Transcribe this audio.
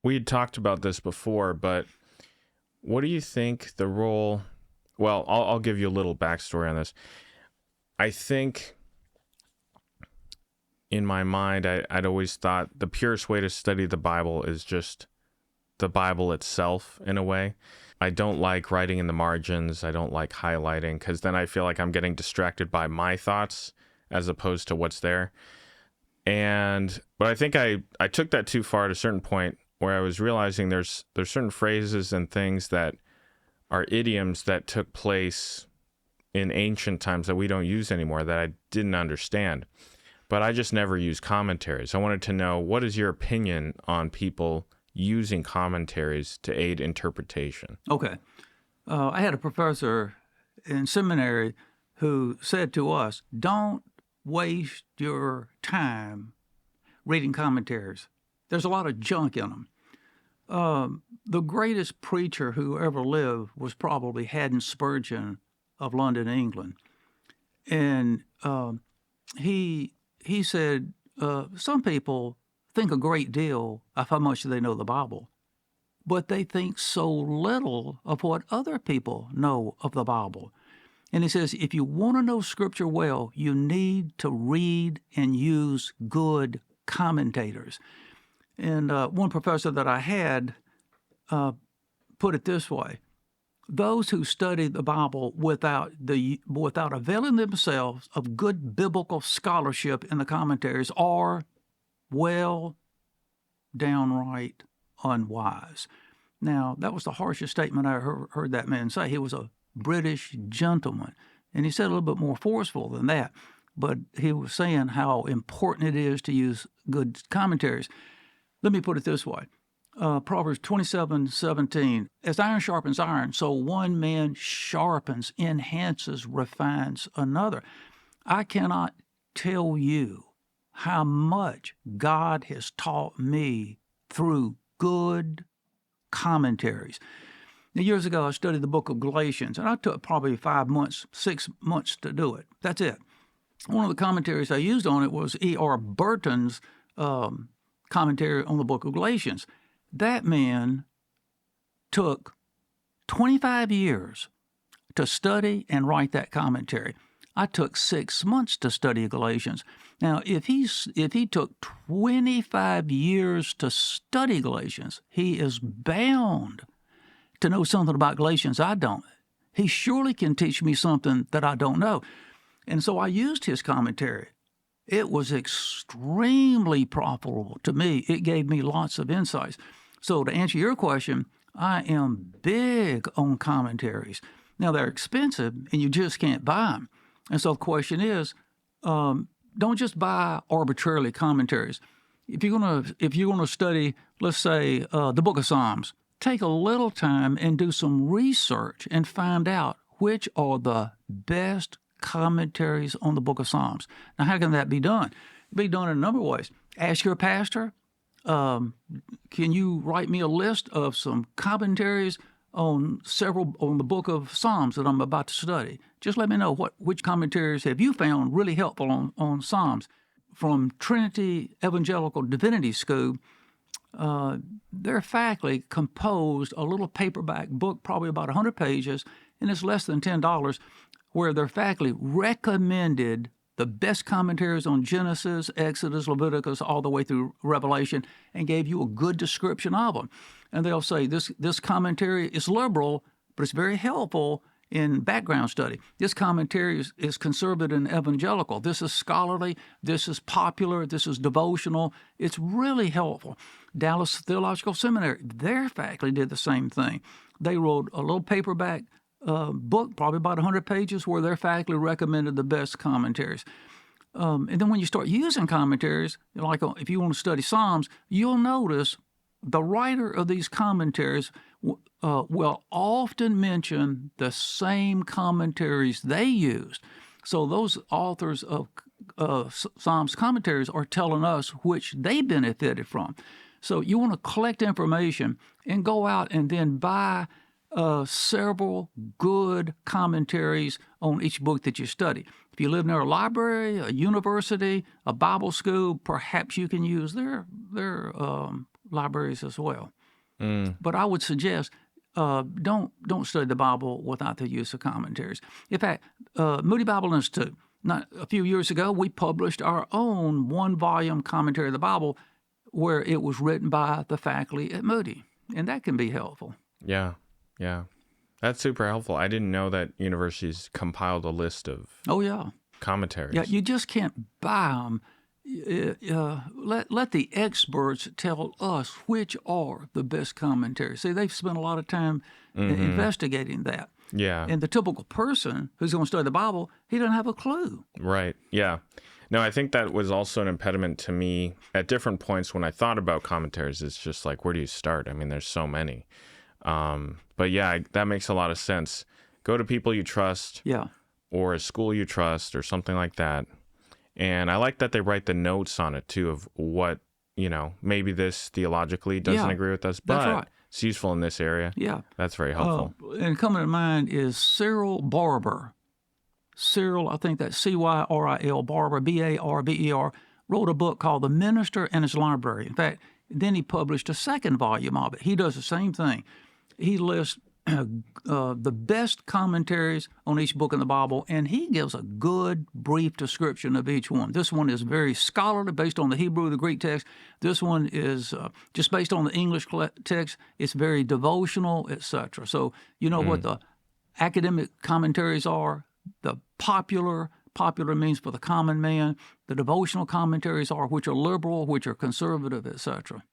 we had talked about this before, but what do you think the role? Well, I'll give you a little backstory on this. I think in my mind, I'd always thought the purest way to study the Bible is just the Bible itself in a way. I don't like writing in the margins. I don't like highlighting because then I feel like I'm getting distracted by my thoughts as opposed to what's there. But I think I took that too far at a certain point where I was realizing there's certain phrases and things that are idioms that took place in ancient times that we don't use anymore that I didn't understand. But I just never use commentaries. I wanted to know, what is your opinion on people using commentaries to aid interpretation? Okay. I had a professor in seminary who said to us, don't waste your time reading commentaries. There's a lot of junk in them. The greatest preacher who ever lived was probably Haddon Spurgeon of London, England. And he said, some people think a great deal of how much they know the Bible, but they think so little of what other people know of the Bible. And he says, if you want to know Scripture well, you need to read and use good commentators. And one professor that I had put it this way: those who study the Bible without availing themselves of good biblical scholarship in the commentaries are, well, downright unwise. Now, that was the harshest statement I heard that man say. He was a British gentleman, and he said a little bit more forceful than that, but he was saying how important it is to use good commentaries. Let me put it this way. Proverbs 27:17, as iron sharpens iron, so one man sharpens, enhances, refines another. I cannot tell you how much God has taught me through good commentaries. Now, years ago, I studied the book of Galatians, and I took probably 5 months, 6 months to do it. That's it. One of the commentaries I used on it was E.R. Burton's commentary on the book of Galatians. That man took 25 years to study and write that commentary. I took 6 months to study Galatians. Now, if he took 25 years to study Galatians, he is bound to know something about Galatians I don't. He surely can teach me something that I don't know. And so I used his commentary. It was extremely profitable to me. It gave me lots of insights. So to answer your question, I am big on commentaries. Now, they're expensive, and you just can't buy them. And so the question is, don't just buy arbitrarily commentaries. If you're gonna study, let's say, the book of Psalms, take a little time and do some research and find out which are the best commentaries on the book of Psalms. Now, how can that be done? It can be done in a number of ways. Ask your pastor, can you write me a list of some commentaries on the book of Psalms that I'm about to study? Just let me know which commentaries have you found really helpful on Psalms. From Trinity Evangelical Divinity School, their faculty composed a little paperback book, probably about 100 pages, and it's less than $10, where their faculty recommended the best commentaries on Genesis, Exodus, Leviticus, all the way through Revelation, and gave you a good description of them. And they'll say, this commentary is liberal, but it's very helpful in background study. This commentary is conservative and evangelical. This is scholarly. This is popular. This is devotional. It's really helpful. Dallas Theological Seminary, their faculty did the same thing. They wrote a little paperback book, probably about 100 pages, where their faculty recommended the best commentaries. And then when you start using commentaries, like if you want to study Psalms, you'll notice the writer of these commentaries will often mention the same commentaries they used. So those authors of Psalms commentaries are telling us which they benefited from. So you want to collect information and go out and then buy several good commentaries on each book that you study. If you live near a library, a university, a Bible school, perhaps you can use their libraries as well. Mm. But I would suggest don't study the Bible without the use of commentaries. In fact, Moody Bible Institute, not a few years ago, we published our own one-volume commentary of the Bible where it was written by the faculty at Moody, and that can be helpful. Yeah, yeah. That's super helpful. I didn't know that universities compiled a list of Oh, yeah. commentaries. Yeah, you just can't buy them. Let the experts tell us which are the best commentaries. See, they've spent a lot of time investigating that. Yeah. And the typical person who's going to study the Bible, he doesn't have a clue. Right. Yeah. No, I think that was also an impediment to me at different points when I thought about commentaries. It's just like, where do you start? I mean, there's so many. But yeah, that makes a lot of sense. Go to people you trust. Yeah. Or a school you trust or something like that. And I like that they write the notes on it too of what, maybe this theologically doesn't agree with us, but right. It's useful in this area. Yeah. That's very helpful. And coming to mind is Cyril Barber. Cyril, I think that's Cyril Barber, Barber, wrote a book called The Minister and His Library. In fact, then he published a second volume of it. He does the same thing. He lists the best commentaries on each book in the Bible, and he gives a good, brief description of each one. This one is very scholarly, based on the Hebrew, the Greek text. This one is just based on the English text. It's very devotional, etc. So you know what the academic commentaries are. The popular means for the common man. The devotional commentaries are which are liberal, which are conservative, etc.